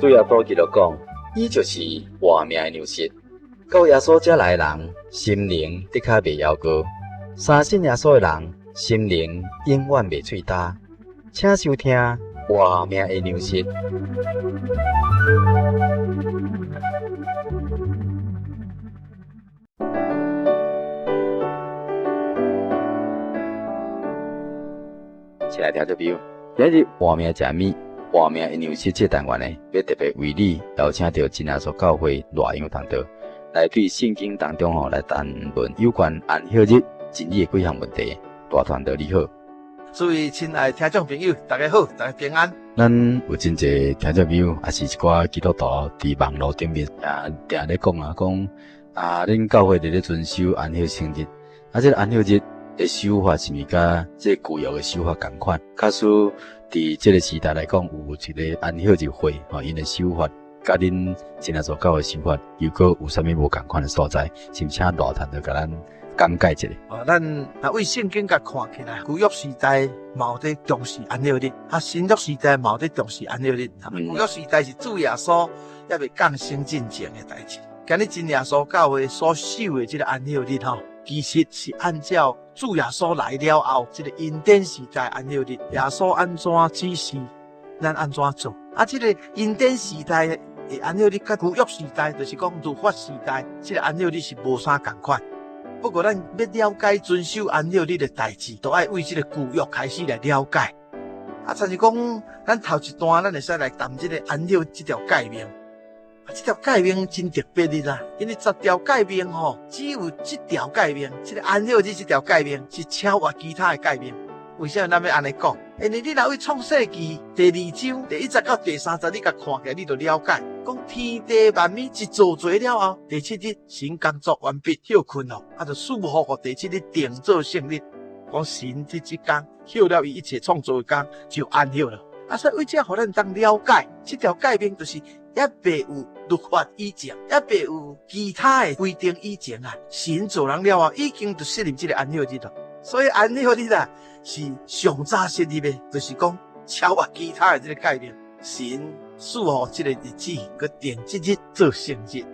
主耶稣基督讲，伊就是活命的粮食。到耶稣遮来的人，心灵的确袂夭糕；相信耶稣的人，心灵永远袂脆焦。请收听活命的粮食。亲爱的听众朋友，今日活命食米。活命的粮食这单元呢，要特别为你邀请到真耶稣教会赖阳堂道来对圣经当中来谈论有关安息日真理的几项问题。大团道你好，诸位亲爱的听众朋友，大家好，大家平安。咱有真侪听众朋友，也是一寡基督徒伫网络顶面定咧讲恁教会咧遵守安息圣日，这个安息日的守法是毋是甲这旧约的守法同款？假使伫这个时代来讲，有一个安息日会，因的守法，甲恁真耶稣教会守法，又搁有啥物无同款的所在？请大团就甲咱讲解一下。咱为圣经甲看起来，旧约时代冇得重视安息日，新约时代冇得重视安息日。旧约时代是主耶稣也未降生进前的代志。今日真耶稣教会所守的这个安息日其实是按照主耶稣来了后，这个恩典时代安息日，耶稣安怎指示，咱安怎做。这个恩典时代的安息日，甲旧约时代，就是讲律法时代，这个安息日是无啥同款。不过，咱要了解遵守安息日的代志，都要为这个旧约开始来了解。但是讲，咱头一段，咱会使来谈这个安息这条诫命。这条诫命真特别的啦，因为10条诫命只有这条诫命，这个安息日这条诫命是超越其他的诫命。为什么咱要安尼讲？因为你若为创世纪第2章第1节到第3节，你甲看起来，你就了解，讲天地万物一造作了后，第7日神工作完毕休困了，就束缚互第7日定做圣日。讲神这天休了伊一切创造的工，就安息了。所以为这互咱当了解，这条诫命就是也未有律法以前，也未有其他的规定以前神造人了后，已经就设立这个安息日了。所以安息日是上早设立的，就是讲超越其他的这个概念。神赐予这个日子，佮定这日做圣日。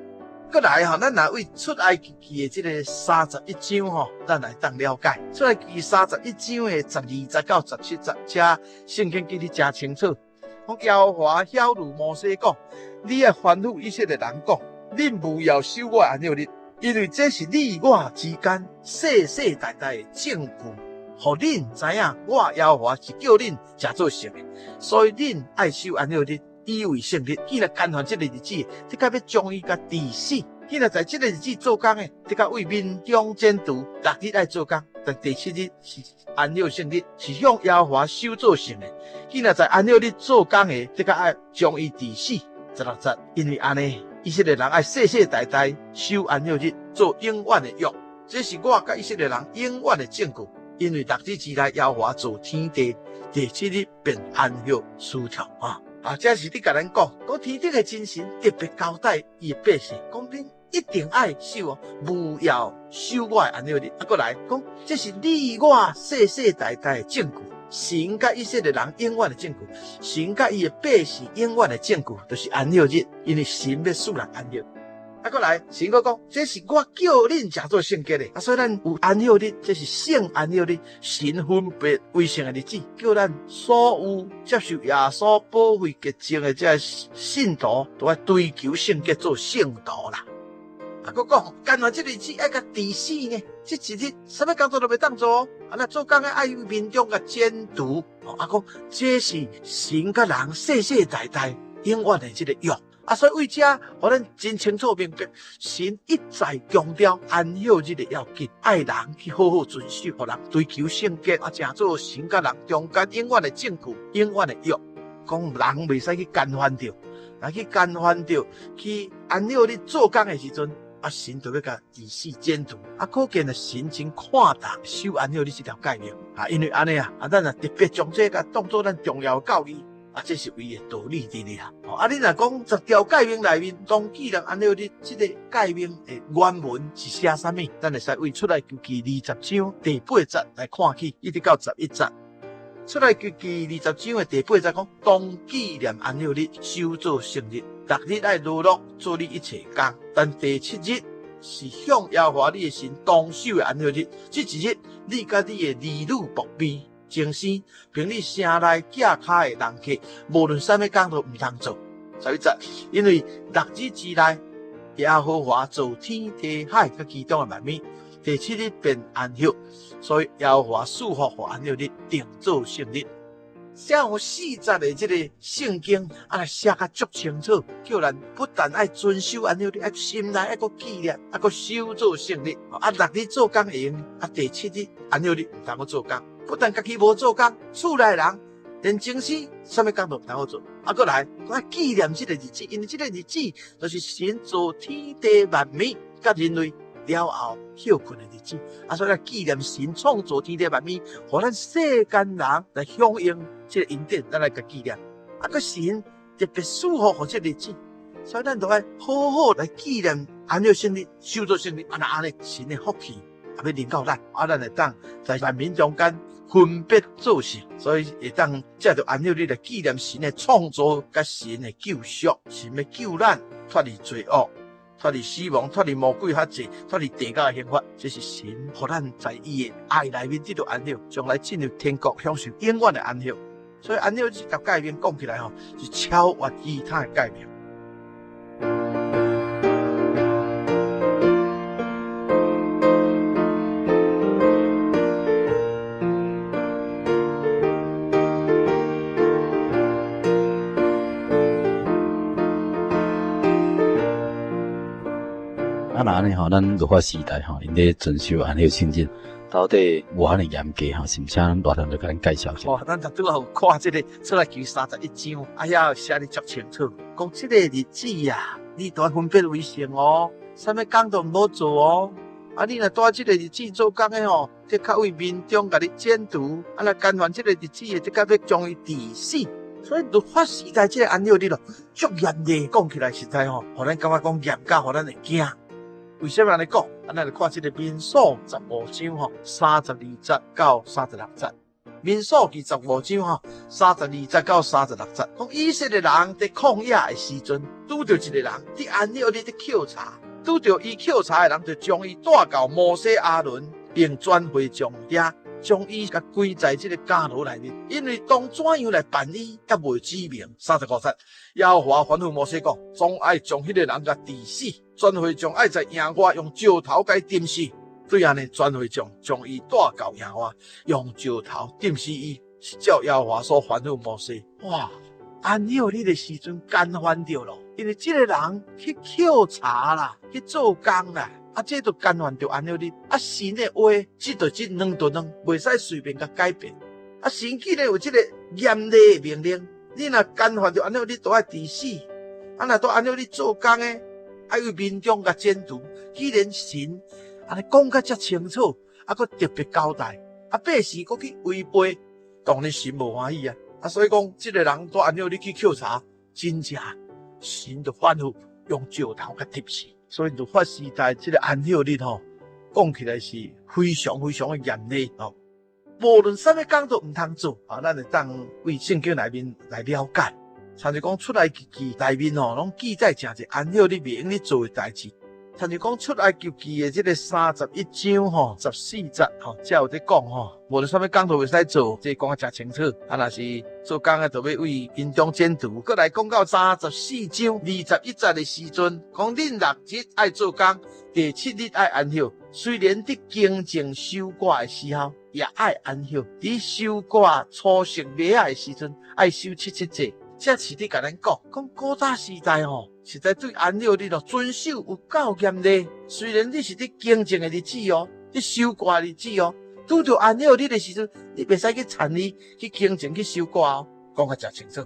过来咱来为出埃及记的这个31章咱来当了解。出埃及记31章的12节到17节，这圣经记得真清楚。讲耶和华晓谕摩西讲，你要吩咐以色列人讲，恁不要守我安息日，因为这是你我之间世世代代的证据，互恁知影我耶和华是叫恁吃做圣的，所以恁爱守安息日，以为圣日。既然干犯这个日子，你该要将伊甲治死。既然在这个日子做工的，你该为民中监督，6日爱做工，但第7日是安息圣日，是向耶和华守做圣的。既然在安息日做工的，你该爱将伊治死。16节，因为安尼，以色列人爱世世代代守安息日，做永远的约。这是我甲以色列人永远的证据。因为6日之内，耶和华造天地，第7日便安息舒畅这是你甲咱讲天顶的真神特别交代伊的百姓，讲恁一定爱守不要守我的安息日。过来讲，这是你我世世代代的证据，神甲以色列人永远的证据，神甲伊的百姓永远的证据，就是安息日，因为神要使人安息。过来，神佫讲，这是我叫恁吃做圣洁的。所以咱有安息日，这是圣安息日，神分别为圣的日子，叫咱所有接受耶稣保惠洁净的这信徒，都要追求圣洁做圣徒啦。佫讲，干完这日子爱甲治死呢？这一日什么工作都袂当做，那做工爱为民众甲监督。讲这是神甲人世世代代永远的这个约。所以为这，互咱真清楚明白，神一再强调安息日的要紧，爱人去好好遵守，互人追求圣洁，正做神甲人中间永远的证据，永远的约。讲人袂使去干犯着，若去干犯着，去安息日做工的时阵，神就要甲治死监督。可见神真看重守安息日这条诫命因为安尼咱特别将这个当作咱重要的教义。这是为的道理伫咧你若讲10条诫命内面，当既然安息日这个诫命的原文是写啥物？咱会使为出来求记20章第8节来看起，一直到11节。出来记20章的第8节讲，当纪念安息日，守做圣日，6日爱劳碌做你一切工，但第7日是向耶和华你的神当守的安息日。这一日，你甲你的儿女、仆婢、精生，凭你城内脚骹的人客，无论什么工都唔通做。11节，因为6日之内，耶和华造天地海甲其中的万物，第7日便安息，所以耶和华赐福和安息日定做圣日。写有4节的这个圣经，写甲足清楚，叫咱不但爱遵守安息日，爱心内爱个纪念，爱个守做圣日。6日做工会用，第7日安息日唔通个做工。不但家己无做工，厝内人连精神什么工都唔通做。过来，我纪念这个日子，因为这个日子就是神造天地万物甲人类了后休困的日子。所以来纪念神创造天地万物，互咱世间人来响应这个恩典，咱来甲纪念。个神特别祝福互这个日子，所以咱都爱好好来纪念安息圣日、守做圣日。安尼神的福气也要临到咱，咱会当在万民中间分别做事，所以会当借着安息日来纪念神的创造甲神的救赎，神要救咱脱离罪恶、脱离死亡、脱离魔鬼辖制、脱离地界的刑罚。这是神予咱在伊的爱内面得到安息，将来进入天国，享受永远的安息。所以安息日甲界面讲起来是超越其他的界面。那安尼咱律法时代因咧遵守安息圣日，到底有遐尼严格是毋是？咱大堂就甲咱介绍一下。咱拄好看这个出来记31章，遐写得足清楚，讲这个日子你都要分别为圣哦，啥物工都唔好做哦。你若带这个日子做工的这较为民众甲你监督，若干犯这个日子的，这甲要将伊治死。所以律法时代这个安息日足严厉，讲起来实在互咱感觉讲严格，互咱会惊。为什么安尼讲？咱就看这个民数15章32节到36节。民数记15章32节到36节，讲以色列人在旷野的时阵，拄着一个人伫安息日伫抾茶，拄着伊抾茶的人，就将伊带到摩西亚伦，并转回将遐，将伊甲归在这个家楼内面。因为当怎样来办理，也未指明。35节，耶和华吩咐摩西讲，总爱将迄个人甲治死。转会将爱在野外用石头甲伊钉死，对安尼转会将伊带到野外，用石头钉死伊，是照耶和华所吩咐摩西。哇！安息日的时阵干翻着咯，因为这个人去抾茶啦，去做工啦，这就干翻着安息日。神的话，这2就2，袂使随便甲改变。神既然有这个严厉的命令，你若干翻着安息日，都爱治死。若到安息日做工的。爱为民众甲监督，既然神安尼讲甲遮清楚，佫特别交代，百姓佫去违背，当然神无欢喜啊！所以讲，这个人到安息日去抾茶，真正神就吩咐用石头甲踢死。所以律法时代这个安息日讲起来是非常非常的严厉无论什么工都唔通做咱会当为圣经内面来了解。像是讲出来记内面拢记载诚侪安息日袂用咧做诶代志。像是讲出来记诶即个31章14节才有在讲无论啥物工都袂使做，这讲啊诚清楚。若是做工诶，就要为民众监督。过来讲到34章21节的时阵，讲恁6日爱做工，第7日爱安息。虽然伫经正收割诶时候，也爱安息。伫收割初熟麦仔诶时阵，爱守7节。这是伫甲咱讲古早时代实在对安息日遵守有够严厉。虽然你是伫经正的日子伫收割的日子拄着安息日的时阵，你袂使去参与去经正去收割讲甲诚清楚。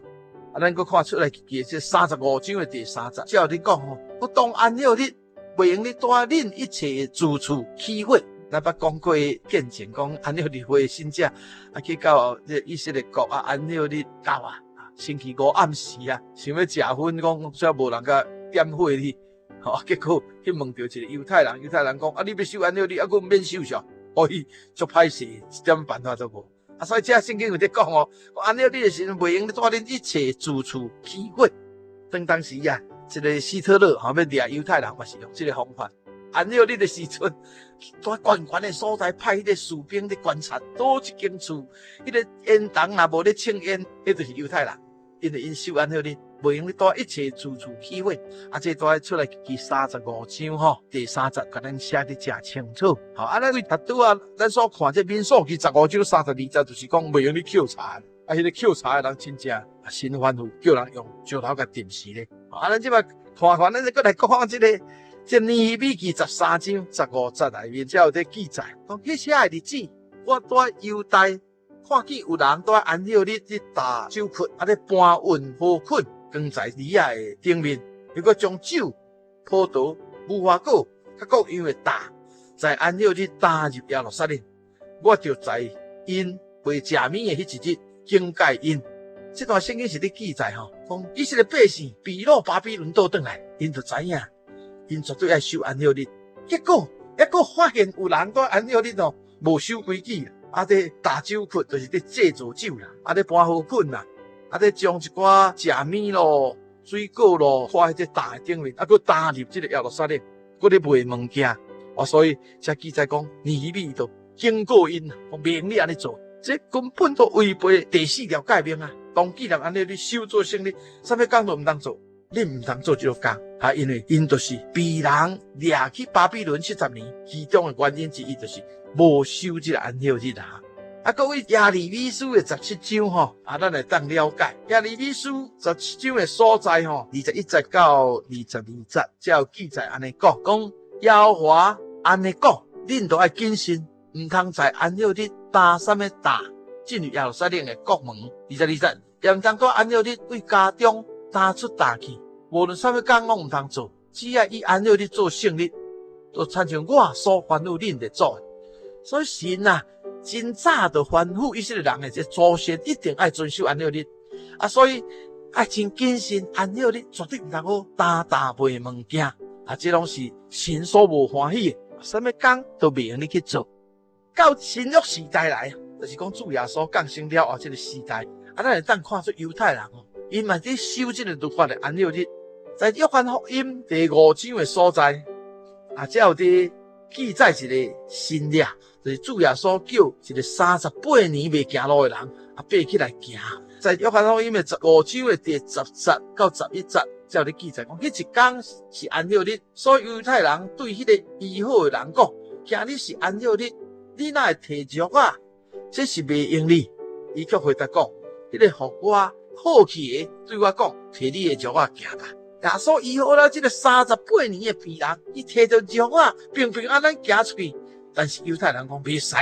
咱搁看出来记这35章的第3节，才有伫讲我当安息日袂用咧带恁一切住处起火。咱捌讲过见证讲安息日会信者去到以色列国安息日到星期5暗时想要食薰，讲虽然无人甲点火去，结果去问到一个犹太人，犹太人讲你要守安息日，佫免守上，伊足歹势，一点办法都无。所以这圣经有在讲哦，安了你的时阵，袂用你带恁一切住处起火。当时啊，这个希特勒要掠犹太人嘛是用这个方法。安了你的时阵，在悬悬的所在派迄个士兵咧观察，倒一间厝，迄个烟筒若无咧庆烟，迄就是犹太人，因为因守安了你。袂用你带一切住处起火，这带出来第35章吼，第30甲咱写得真清楚。好，咱为达拄啊，咱所看这民数记15章32节，就是讲袂用你抾茶，迄个抾茶的人真正心反复，叫人用石头甲定死咧。好，咱即摆看，咱再过来讲这尼希米记13章15节内面，才有在记载，讲迄些日子，我在犹大看见有人在安了日去打酒窟，咧搬运河捆。放在里亚的顶面，如果将酒、葡萄、无花果、甲各样的大，在安了日打入耶路撒冷，我就在因未食面的迄一日警戒因。这段圣经是咧记载吼，讲以色列百姓被掳巴比伦倒转来，因就知影，因绝对爱守安了日。结果发现有人在安了日哦，无守规矩，在打酒窟，就是咧制造酒啦，咧搬河捆啦。咧将一寡食面咯、水果咯，放喺这大顶面，佮打入这个耶路撒冷，佮咧卖物件。所以才记载讲，尼希米就警告因，讲免你安尼做，这根本都违背第4条诫命啊！当既然安尼你守做圣日，啥物工都唔当做，你唔当做这个工因为因就是被人掠去巴比伦70年，其中的原因之一就是无守这个安息日啊。各位耶利米书的17章吼，咱来当了解耶利米书17章的所在吼，21节到22节，才有记载安尼讲，耶和华安尼讲，恁都要谨慎，唔通在安息日打什么打进入耶路撒冷的国门。22节，也唔通在安息日为家中打出打去，无论什么工拢唔通做，只要以安息日做圣日，就参像我所吩咐恁的做。所以神啊，真早就吩咐以色列人的这祖先一定要遵守安息日所以要真谨慎，安息日绝对唔通好打卖物件这拢是神所无欢喜的，什么工都袂用你去做。到新约时代来，就是讲主耶稣降生了后这个时代咱会当看出犹太人因嘛在守这个律法的安息日，在约翰福音第5章的所在才有伫记载一个新约，就是主耶稣叫一个38年未行路的人爬起来行。在约翰福音的15章的第10节到11节，才有咧记载讲，迄一天是安息日，所以犹太人对迄个医好的人讲：今日是安息日，你哪会摕药啊？这是袂用你。伊却回答讲：迄个互我好气的对我讲，摕你的药啊行吧。耶稣医好了这个38年的病人，伊摕着药啊，平平安安行出去。但是犹太人讲袂使，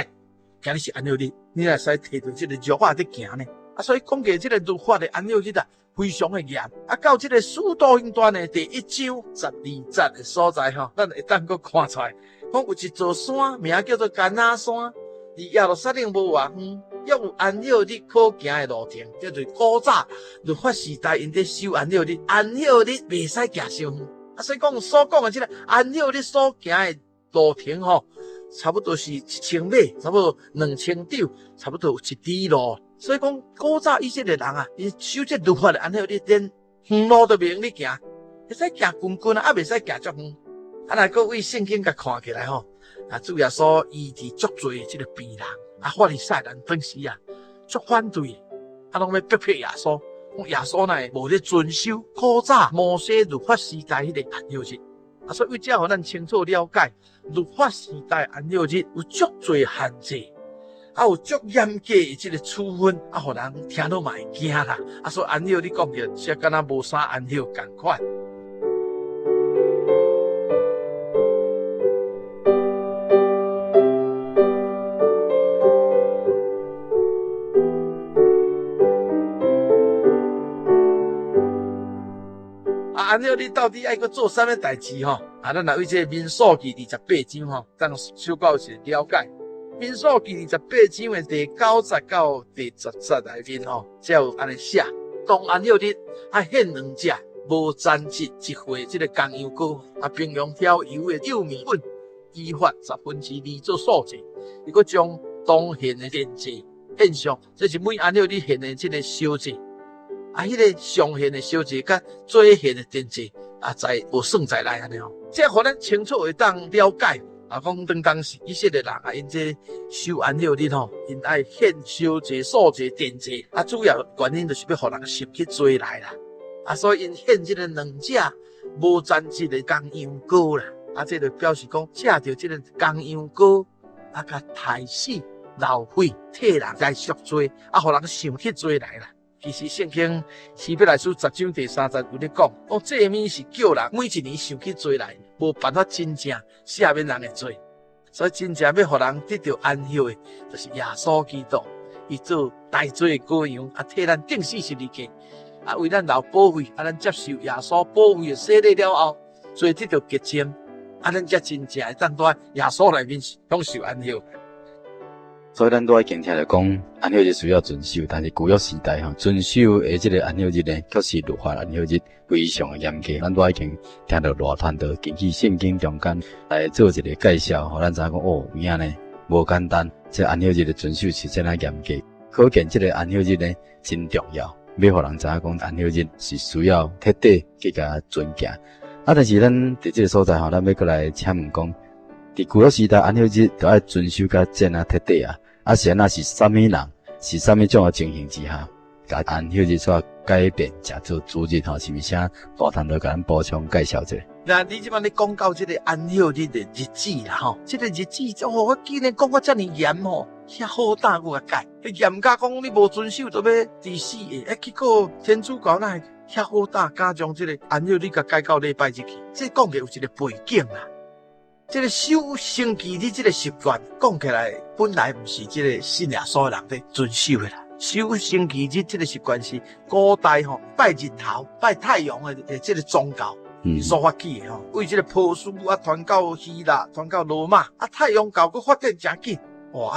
今日是安息日，你哪使摕着这个药啊在行呢？所以讲起这个律法的安息日非常的严。到这个使徒行传的第1章12节的所在咱会当阁看出来，讲有一座山，名叫做橄榄山，离耶路撒冷无偌远，有安息日可行的路程，这就是古早律法时代因在守安息日，安息日袂使行伤远。所以讲所讲的这个安息日所行的路程差不多是1000码，差不多2000丈，差不多有1里路。所以讲古早以色列人因守这律法的安息日，连远路都袂用你行，会使行近近袂使行足远。若各位圣经甲看起来主耶稣医治足侪这个病人，法利赛人当时足反对，拢要逼迫耶稣，讲耶稣呢无咧遵守古早摩西律法时代迄个安息日。所以为这互咱清楚了解，律法时代安息日有足侪限制，有足严格的这个处分，互人听到嘛会惊啦。所以安息日讲着，则敢若无啥安息共款。安息日到底爱搁做啥物代志咱来为这民数记28章咱小可有一个了解。民数记28章的第9节到第10节内面才有安尼写：当安息日献2只无残疾一岁这个公羊羔，平用挑油的幼米粉，依法2/10做素祭。如果将当献的奠祭现象，这是每安息日现的这个小节，迄个上现的小节甲最现的电节在有算在内安尼吼，这互咱清楚会当了解。讲当时以色列人因这守安息日吼，因爱献小节、素节、奠节，主要原因就是要互人心去做来啦。所以因献这个两只无沾质的公羊羔啦，这就表示讲借着这个公羊羔，甲杀死流血，替人来赎罪，互人想去做来啦。其实圣经希伯来书10章第30有咧讲，这面是叫人每一年想去做来，无办法真正赦免人的罪。所以真正要互人得到安息的，就是耶稣基督，伊做代罪的羔羊，替咱钉死十字架，为咱流保费，咱接受耶稣保费的洗礼了后，所以得到洁净，咱才真正会当在耶稣内面享受安息。所以咱都爱经听着讲，安息日需要遵守，但是旧约时代遵守的这个安息日呢，却是律法安息日非常的严格。咱都爱听着偌传道根据圣经中间来做一个介绍，互咱知影讲有影呢无简单，这安息日的遵守是真啊严格。可见这个安息日呢真重要，要互人知影讲安息日是需要彻底去甲尊敬。但是咱伫这个所在咱要过来请问讲，伫旧约时代安息日就要遵守甲真啊彻底啊。是那是啥物人？是啥物种的情形之下，甲安息日所改变，食做主日是毋是啥大谈都甲咱补充介绍者？那你即摆咧讲到这个安息日的日子啦，这个日子我竟然讲到这么严遐好大我改，严格讲你无遵守就要治死的，结果天主教那遐好大，敢将这个安息日甲改到礼拜日去，这讲嘅有一个背景啦。这个守星期日这个习惯，讲起来本来不是这个信耶稣的人在遵守的啦。守星期日这个习惯是古代拜日头、拜太阳的这个宗教所发起的为这个波斯传到希腊、传到罗马太阳教佫发展真紧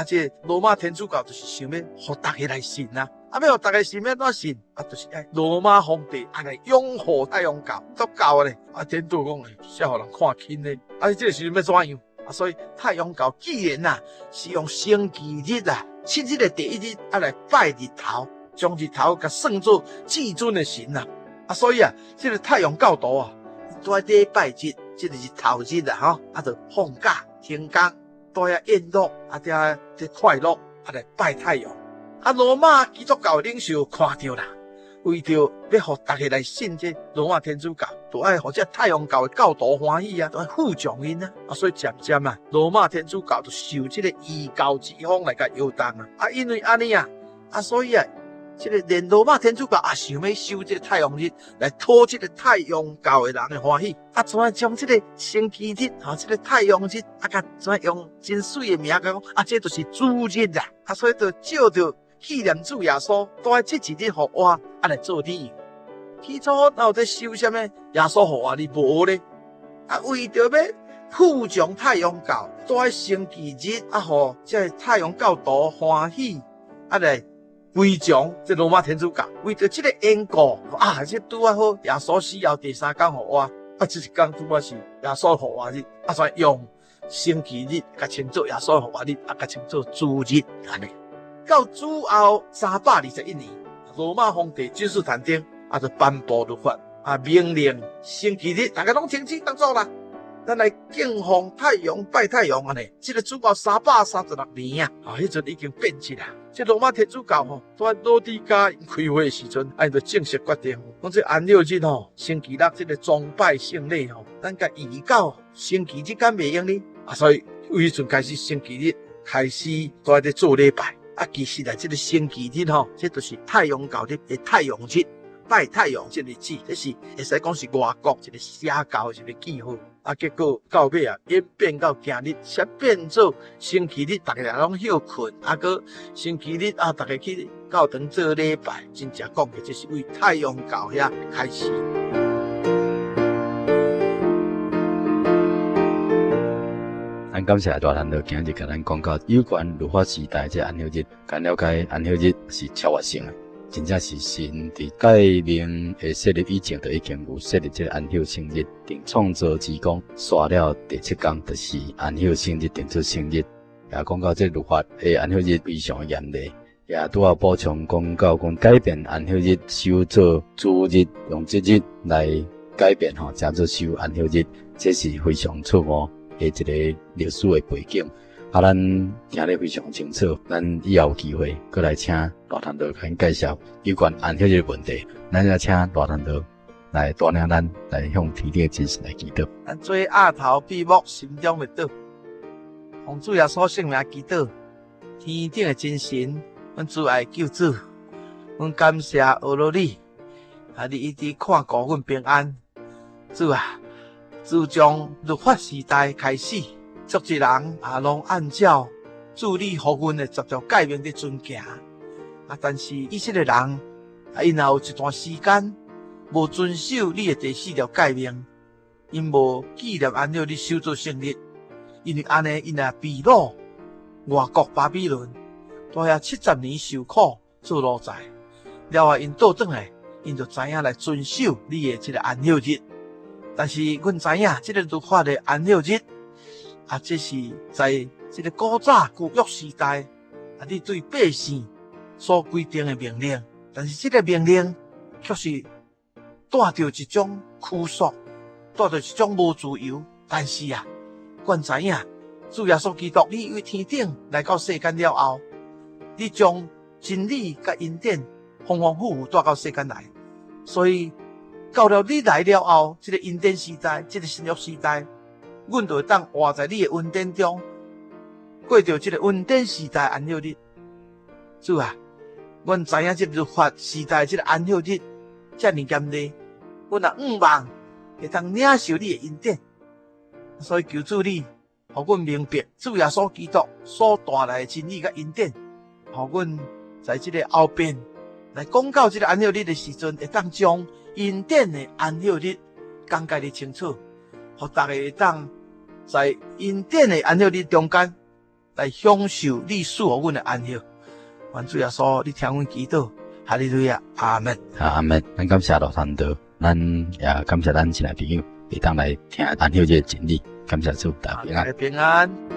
这罗马天主教就是想要互大家来信啊。要互大家信要怎信就是罗马皇帝来拥护太阳教，都教咧天主讲写互人看轻咧，这个是要怎样所以太阳教既然是用星期日七日的第一日来拜日头，将日头甲算作至尊的神所以这个太阳教徒都在礼拜日这个日头日就放假停工，都遐宴乐这快乐来拜太阳。罗马基督教领袖看到啦，为着要互大家来信这罗马天主教，就爱互这太阳教的教徒欢喜都爱护长因所以渐渐罗马天主教就受这个异教之风来甲摇动因为安尼所以这个连罗马天主教想要守这个太阳日来讨这个太阳教的人的欢喜怎样将这个星期日这个太阳日怎样用真水的名讲这就是主日所以就照着纪念主耶稣，都爱这几日互我来做理由。起初哪有在守什么耶稣互我哩无咧？为着要护将太阳教，都爱星期日互这太阳教徒欢喜来归将这罗马天主教。为着这个缘故这拄好耶稣死后第3天互我这一天拄好是耶稣互我日所以用星期日甲称作耶稣互我日甲称作主日安尼。到主后321年，罗马皇帝君士坦丁就颁布律法命令星期日大家拢停止工作啦，咱来敬奉太阳拜太阳这个主后336年迄阵已经变质啦。这罗马天主教在老底嘉开会的时阵就正式决定讲这安息日星期六这个崇拜圣礼咱甲移到星期日敢袂用呢所以由迄阵开始星期日开始都在做礼拜其实这个星期日这就是太阳教日的太阳日，拜太阳这个日子，这是会使讲是外国一个邪教一个记号结果到尾演变到今日，才变做星期日大家拢休困搁星期日大家去教堂做礼拜，真正讲的这是为太阳教遐开始。咱感谢大谈到今日甲咱讲到有关律法时代这安息日，甲了解安息日是超越性的，真正是神伫界面的设立以前就已经有设立这个安息圣日，定创造之光，刷了第7天就是安息圣日定出圣日。也讲到这律法的安息日非常严厉，也拄好补充讲到讲改变安息日守做主日，用即日来改变吼，加做守安息日，这是非常错误的一个历史的背景。咱听得非常清楚，咱以后有机会过来请大传道给介绍有关安息日的问题。咱也请大传道来带领咱来向天顶的真神来祈祷。咱做额头闭目，心中的祷，奉主耶稣圣名祈祷，天顶的真神，阮主爱救主，阮感谢俄罗你，你一直看顾阮平安。主啊，自从律法时代开始。足一人拢按照主你予阮的十条诫命伫遵行，但是以色列人因也有一段时间无遵守你的第4条诫命，因无纪念安息日守做圣日，因为安尼因也被掳外国巴比伦，在遐70年受苦做奴才，了后因倒转来，因就知影来遵守你的这个安息日。但是阮知影这个律法的安息日。这是在这个古早旧约时代，你对百姓所规定的命令，但是这个命令却是带着一种拘束，带着一种无自由。但是阮知影，主耶稣基督，你为天顶来到世间了后，你将真理甲恩典丰丰富富带到世间来，所以到了你来了后，这个恩典时代，这个新约时代。阮就会当活在你的恩典中，过着这个恩典时代安息日。主啊，阮知影这律法时代这个安息日遮尔严厉，阮也毋望会当领受你的恩典。所以求主你，互阮明白主耶稣基督所带来的真理甲恩典，互阮在这个后边来讲到这个安息日的时阵，会当将恩典的安息日讲解得清楚，互大家会当。在恩典的安息日中间，来享受你赐予阮的安息。愿主耶稣，你听阮祈祷，哈利路亚，阿门。阿门。咱感谢大传道，咱也感谢咱亲爱朋友，会当来听安息日的真理。感谢主，大家平安。平安。